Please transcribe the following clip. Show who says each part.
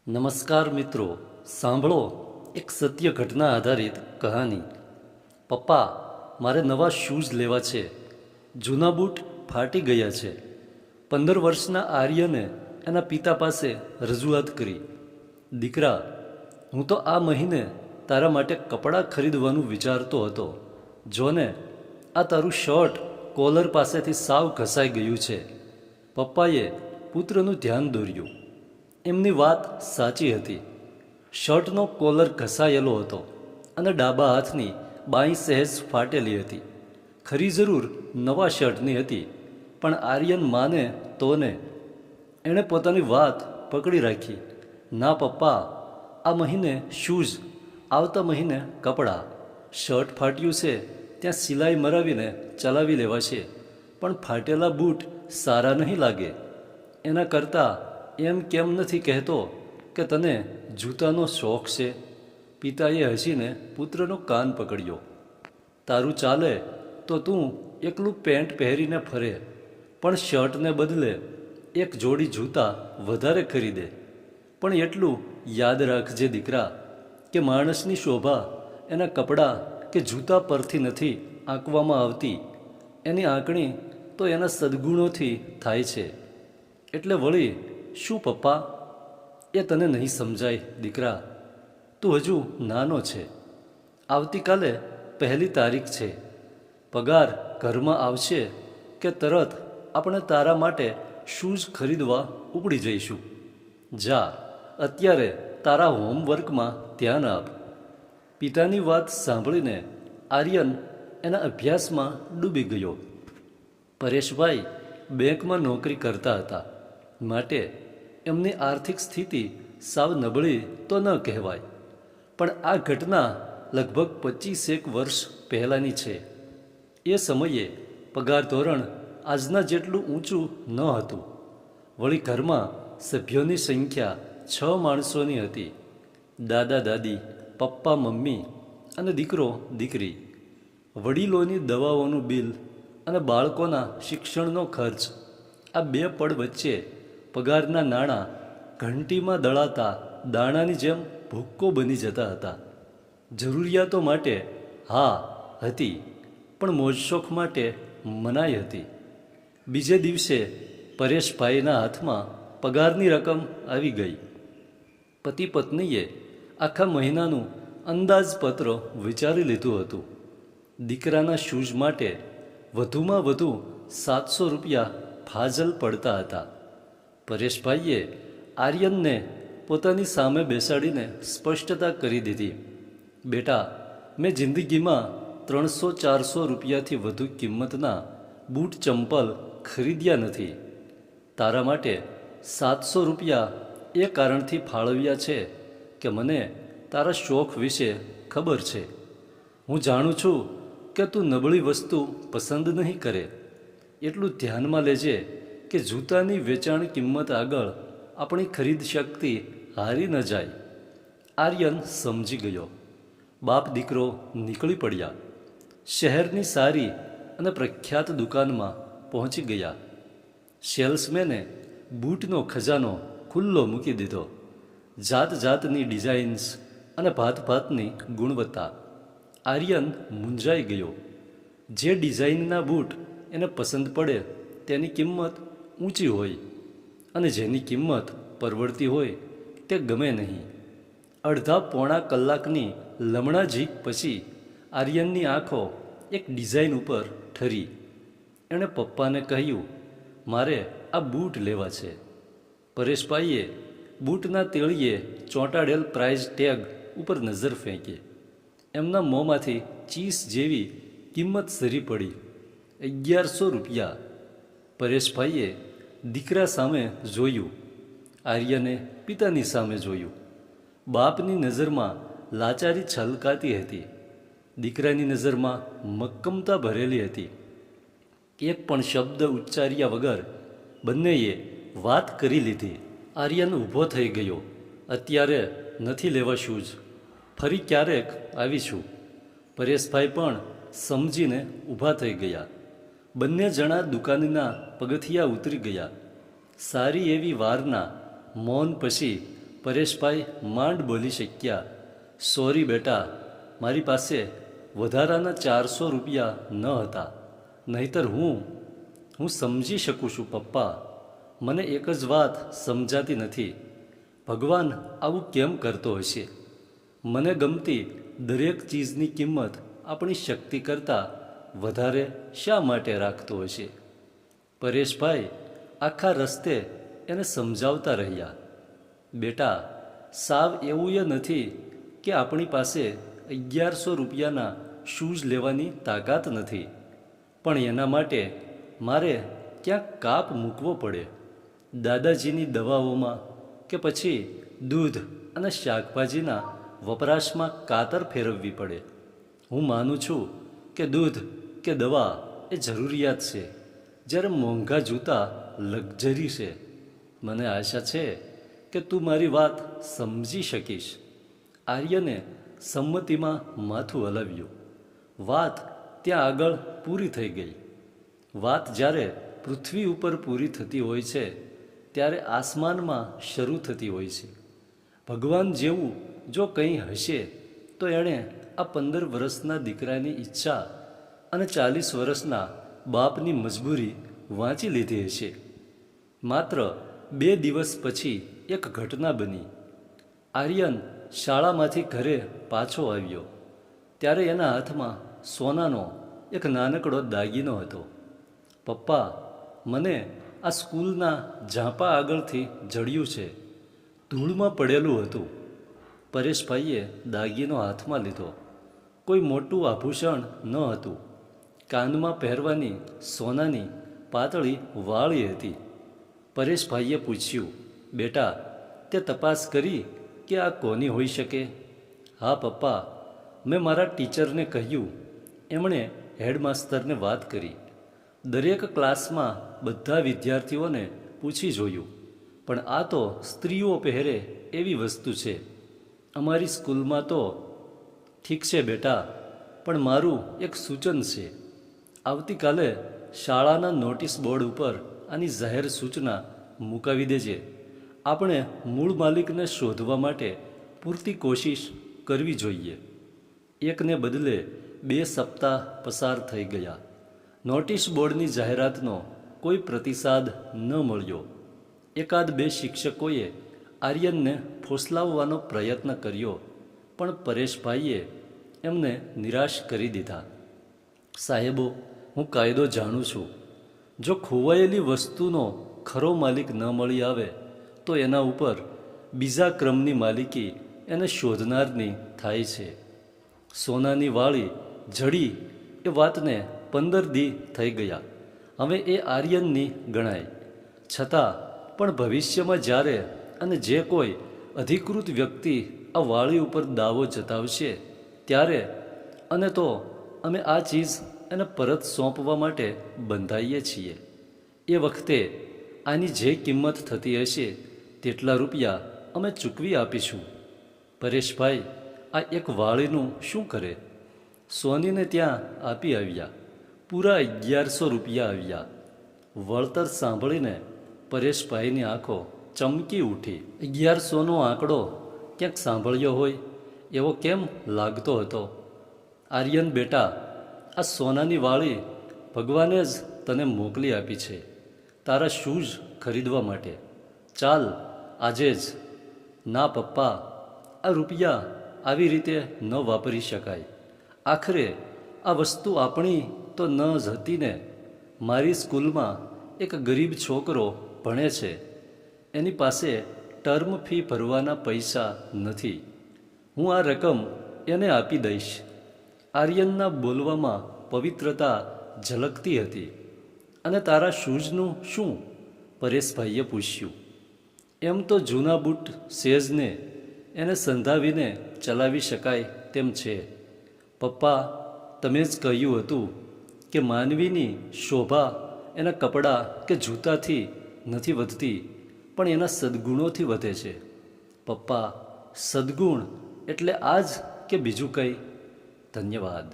Speaker 1: નમસ્કાર મિત્રો, સાંભળો એક સત્ય ઘટના આધારિત કહાની. પપ્પા, મારે નવા શૂઝ લેવા છે. જૂના બૂટ ફાટી ગયા છે. 15 વર્ષના આર્યને એના પિતા પાસે રજૂઆત કરી. દીકરા, હું તો આ મહિને તારા માટે કપડાં ખરીદવાનું વિચારતો હતો. જોને, આ તારું શર્ટ કોલર પાસેથી સાવ ઘસાઈ ગયું છે. પપ્પાએ પુત્રનું ધ્યાન દોર્યું. એમની વાત સાચી હતી. શર્ટનો કોલર ઘસાયેલો હતો અને ડાબા હાથની બાંય સહેજ ફાટેલી હતી. ખરી જરૂર નવા શર્ટની હતી, પણ આર્યન માને તો ને. એણે પોતાની વાત પકડી રાખી. ના પપ્પા, આ મહિને શૂઝ, આવતા મહિને કપડાં. શર્ટ ફાટ્યું છે ત્યાં સિલાઈ મરાવીને ચલાવી લેવાશે, પણ ફાટેલા બૂટ સારા નહીં લાગે. એના કરતાં એમ કેમ નથી કહેતો કે તને જૂતાનો શોખ છે? પિતાએ હસીને પુત્રનો કાન પકડ્યો. તારું ચાલે તો તું એકલું પેન્ટ પહેરીને ફરે, પણ શર્ટને બદલે એક જોડી જૂતા વધારે ખરીદે. પણ એટલું યાદ રાખજે દીકરા, કે માણસની શોભા એના કપડાં કે જૂતા પરથી નથી આંકવામાં આવતી. એની આંકણી તો એના સદ્ગુણોથી થાય છે. એટલે વળી શું પપ્પા, એ તને નહીં સમજાય દીકરા. તું હજુ નાનો છે. આવતીકાલે 1 તારીખ છે. પગાર ઘરમાં આવશે કે તરત આપણે તારા માટે શૂઝ ખરીદવા ઉપડી જઈશું. જા, અત્યારે તારા હોમવર્કમાં ધ્યાન આપ. પિતાની વાત સાંભળીને આર્યન એના અભ્યાસમાં ડૂબી ગયો. પરેશભાઈ બેંકમાં નોકરી કરતા હતા, માટે એમની આર્થિક સ્થિતિ સાવ નબળી તો ન કહેવાય. પણ આ ઘટના લગભગ 25 વર્ષ પહેલાંની છે. એ સમયે પગાર ધોરણ આજના જેટલું ઊંચું ન હતું. વળી ઘરમાં સભ્યોની સંખ્યા 6 માણસોની હતી. દાદા દાદી, પપ્પા મમ્મી અને દીકરો દીકરી. વડીલોની દવાઓનું બિલ અને બાળકોના શિક્ષણનો ખર્ચ, આ 2 પડ વચ્ચે પગારના નાણાં ઘંટીમાં દળાતા દાણાની જેમ ભૂક્કો બની જતા હતા. જરૂરિયાતો માટે હા હતી, પણ મોજશોખ માટે મનાઈ હતી. બીજે દિવસે પરેશભાઈના હાથમાં પગારની રકમ આવી ગઈ. પતિ પત્નીએ આખા મહિનાનું અંદાજપત્ર વિચારી લીધું હતું. દીકરાના શૂઝ માટે વધુમાં વધુ 700 રૂપિયા ફાજલ પડતા હતા. પરેશભાઈએ આર્યનને પોતાની સામે બેસાડીને સ્પષ્ટતા કરી દીધી. બેટા, મેં જિંદગીમાં 300-400 રૂપિયાથી વધુ કિંમતના બૂટ ચંપલ ખરીદ્યા નથી. તારા માટે 700 રૂપિયા એ કારણથી ફાળવ્યા છે કે મને તારા શોખ વિશે ખબર છે. હું જાણું છું કે તું નબળી વસ્તુ પસંદ નહીં કરે. એટલું ધ્યાનમાં લેજે કે જૂતાની વેચાણ કિંમત આગળ આપણી ખરીદ શક્તિ હારી ન જાય. આર્યન સમજી ગયો. બાપ દીકરો નીકળી પડ્યા. શહેરની સારી અને પ્રખ્યાત દુકાનમાં પહોંચી ગયા. સેલ્સમેને બૂટનો ખજાનો ખુલ્લો મૂકી દીધો. જાત જાતની ડિઝાઇન્સ અને ભાત ભાતની ગુણવત્તા. આર્યન મૂંઝાઈ ગયો. જે ડિઝાઇનના બૂટ એને પસંદ પડે તેની કિંમત ઊંચી હોય, અને જેની કિંમત પરવડતી હોય તે ગમે નહીં. અડધા પોણા કલાકની લમણા ઝીક પછી આર્યનની આંખો એક ડિઝાઇન ઉપર ઠરી. એણે પપ્પાને કહ્યું, મારે આ બૂટ લેવા છે. પરેશભાઈએ બૂટના તેળીએ ચોંટાડેલ પ્રાઇઝ ટેગ ઉપર નજર ફેંકી. એમના મોંમાંથી ચીસ જેવી કિંમત સરી પડી. 1100 રૂપિયા. પરેશભાઈએ દીકરા સામે જોયું. આર્યને પિતાની સામે જોયું. બાપની નજરમાં લાચારી છલકાતી હતી. દીકરાની નજરમાં મક્કમતા ભરેલી હતી. એક પણ શબ્દ ઉચ્ચાર્યા વગર બંનેએ વાત કરી લીધી. આર્યન ઊભો થઈ ગયો. અત્યારે નથી લેવા શૂઝ, ફરી ક્યારેક આવીશું. પરેશભાઈ પણ સમજીને ઊભા થઈ ગયા. બંને જણા દુકાનના પગથિયા ઉતરી ગયા. સારી એવી વારના મૌન પછી પરેશભાઈ માંડ બોલી શક્યા, સોરી બેટા, મારી પાસે વધારાના 400 રૂપિયા ન હતા, નહીતર હું સમજી શકું છું પપ્પા. મને એક જ વાત સમજાતી નથી, ભગવાન આવું કેમ કરતો હશે? મને ગમતી દરેક ચીજની કિંમત આપણી શક્તિ કરતાં વધારે શા માટે રાખતો હશે? પરેશભાઈ આખા રસ્તે એને સમજાવતા રહ્યા, બેટા, સાવ એવું એ નથી કે આપણી પાસે 1100 રૂપિયાના શૂઝ લેવાની તાકાત નથી, પણ એના માટે મારે ક્યાંક કાપ મૂકવો પડે. દાદાજીની દવાઓમાં કે પછી દૂધ અને શાકભાજીના વપરાશમાં કાતર ફેરવવી પડે. હું માનું છું કે દૂધ કે દવા એ જરૂરિયાત છે, જ્યારે મોંઘા જૂતા લક્ઝરી છે. મને આશા છે કે તું મારી વાત સમજી શકીશ. આર્યને સંમતિમાં માથું હલાવ્યું. વાત ત્યાં આગળ પૂરી થઈ ગઈ. વાત જ્યારે પૃથ્વી ઉપર પૂરી થતી હોય છે ત્યારે આસમાનમાં શરૂ થતી હોય છે. ભગવાન જેવું જો કંઈ હશે તો એણે આ 15 વર્ષના દીકરાની ઈચ્છા અને 40 વર્ષના બાપની મજબૂરી વાંચી લીધી હશે. માત્ર 2 દિવસ પછી એક ઘટના બની. આર્યન શાળામાંથી ઘરે પાછો આવ્યો ત્યારે એના હાથમાં સોનાનો એક નાનકડો દાગીનો હતો. પપ્પા, મને આ સ્કૂલના ઝાંપા આગળથી જડ્યું છે, ધૂળમાં પડેલું હતું. પરેશભાઈએ દાગીનો હાથમાં લીધો. કોઈ મોટું આભૂષણ ન હતું. કાનમાં પહેરવાની સોનાની પાતળી વાળી હતી. પરેશભાઈએ પૂછ્યું, બેટા, તે તપાસ કરી કે આ કોની હોઈ શકે? હા પપ્પા, મેં મારા ટીચરને કહ્યું. એમણે હેડમાસ્તરને વાત કરી. દરેક ક્લાસમાં બધા વિદ્યાર્થીઓને પૂછી જોયું, પણ આ તો સ્ત્રીઓ પહેરે એવી વસ્તુ છે. અમારી સ્કૂલમાં તો ઠીક છે બેટા, પણ મારું એક સૂચન છે. આવતીકાલે શાળાના નોટિસ બોર્ડ ઉપર આની જાહેર સૂચના મુકાવી દેજે. આપણે મૂળ માલિકને શોધવા માટે પૂરતી કોશિશ કરવી જોઈએ. એકને બદલે 2 સપ્તાહ પસાર થઈ ગયા. નોટિસ બોર્ડની જાહેરાતનો કોઈ પ્રતિસાદ ન મળ્યો. 1-2 શિક્ષકોએ આર્યનને ફોસલાવવાનો પ્રયત્ન કર્યો, પણ પરેશભાઈએ એમને નિરાશ કરી દીધા. સાહેબો, હું કાયદો જાણું છું. જો ખોવાયેલી વસ્તુનો ખરો માલિક ન મળી આવે તો એના ઉપર બીજા ક્રમની માલિકી એને શોધનારની થાય છે. સોનાની વાળી જડી એ વાતને 15 દી થઈ ગયા. હવે એ આર્યનની ગણાય. છતાં પણ ભવિષ્યમાં જ્યારે અને જે કોઈ અધિકૃત વ્યક્તિ આ વાળી ઉપર દાવો જતાવશે ત્યારે અને તો અમે આ ચીજ એને પરત સોંપવા માટે બંધાઈએ છીએ. એ વખતે આની જે કિંમત થતી હશે તેટલા રૂપિયા અમે ચૂકવી આપીશું. પરેશભાઈ આ એક વાળીનું શું કરે? સોનીને ત્યાં આપી આવ્યા. પૂરા 1100 રૂપિયા આવ્યા. વળતર સાંભળીને પરેશભાઈની આંખો ચમકી ઉઠી. 1100નો આંકડો ક્યાંક સાંભળ્યો હોય એવો કેમ લાગતો હતો? આર્યન બેટા, આ સોનાની વાળી ભગવાને જ તને મોકલી આપી છે તારા શૂઝ ખરીદવા માટે. ચાલ આજે જ. ના પપ્પા, આ રૂપિયા આવી રીતે ન વાપરી શકાય. આખરે આ વસ્તુ આપણી તો ન જ હતી ને. મારી સ્કૂલમાં એક ગરીબ છોકરો ભણે છે. એની પાસે ટર્મ ફી ભરવાના પૈસા નથી. હું આ રકમ એને આપી દઈશ. આર્યનના બોલવામાં પવિત્રતા ઝલકતી હતી. અને તારા શૂઝનું શું? પરેશભાઈએ પૂછ્યું. એમ તો જૂના બૂટ સેજને એને સંધાવીને ચલાવી શકાય તેમ છે. પપ્પા, તમે જ કહ્યું હતું કે માનવીની શોભા એના કપડાં કે જૂતાથી નથી વધતી, પણ એના સદ્ગુણોથી વધે છે. પપ્પા, સદ્ગુણ એટલે આ જ કે બીજું કંઈ? ધન્યવાદ.